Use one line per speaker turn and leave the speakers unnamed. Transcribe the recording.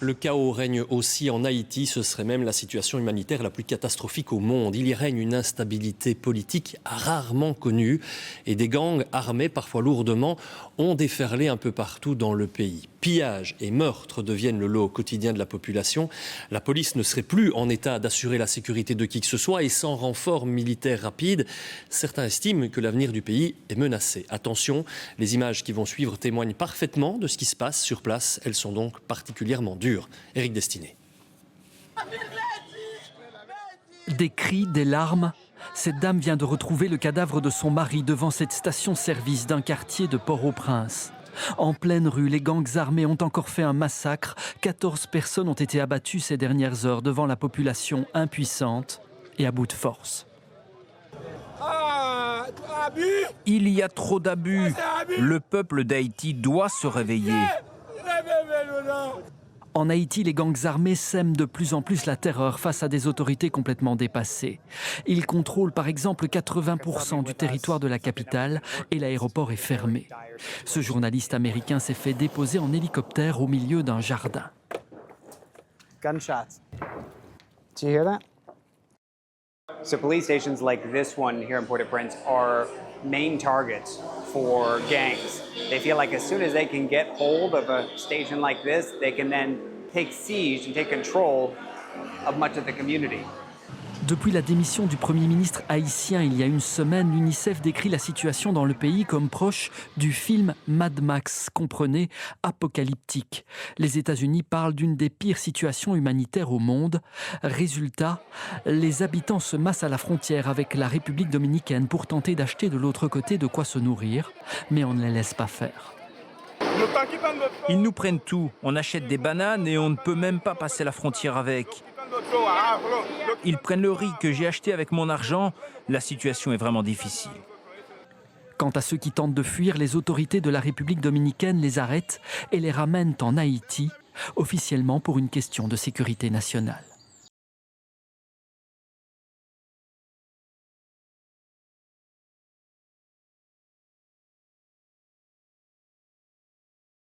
Le chaos règne aussi en Haïti. Ce serait même la situation humanitaire la plus catastrophique au monde. Il y règne une instabilité politique rarement connue et des gangs armés, parfois lourdement, ont déferlé un peu partout dans le pays. Pillages et meurtres deviennent le lot quotidien de la population. La police ne serait plus en état d'assurer la sécurité de qui que ce soit et sans renfort militaire rapide, certains estiment que l'avenir du pays est menacé. Attention, les images qui vont suivre témoignent parfaitement de ce qui se passe sur place. Elles sont donc particulièrement dures. Éric Destiné.
Des cris, des larmes. Cette dame vient de retrouver le cadavre de son mari devant cette station-service d'un quartier de Port-au-Prince. En pleine rue, les gangs armés ont encore fait un massacre. 14 personnes ont été abattues ces dernières heures devant la population impuissante et à bout de force.
Il y a trop d'abus. Le peuple d'Haïti doit se réveiller.
En Haïti, les gangs armés sèment de plus en plus la terreur face à des autorités complètement dépassées. Ils contrôlent par exemple 80% du territoire de la capitale et l'aéroport est fermé. Ce journaliste américain s'est fait déposer en hélicoptère au milieu d'un jardin.
Gunshots. Do you hear that? So police stations like this one here in Port-au-Prince are main targets for gangs. They feel like as soon as they can get hold of a station like this, they can then take siege and take control of much of the community.
Depuis la démission du Premier ministre haïtien il y a une semaine, l'UNICEF décrit la situation dans le pays comme proche du film Mad Max, comprenez, apocalyptique. Les États-Unis parlent d'une des pires situations humanitaires au monde. Résultat, les habitants se massent à la frontière avec la République dominicaine pour tenter d'acheter de l'autre côté de quoi se nourrir, mais on ne les laisse pas faire.
Ils nous prennent tout. On achète des bananes et on ne peut même pas passer la frontière avec. Ils prennent le riz que j'ai acheté avec mon argent. La situation est vraiment difficile.
Quant à ceux qui tentent de fuir, les autorités de la République dominicaine les arrêtent et les ramènent en Haïti, officiellement pour une question de sécurité nationale.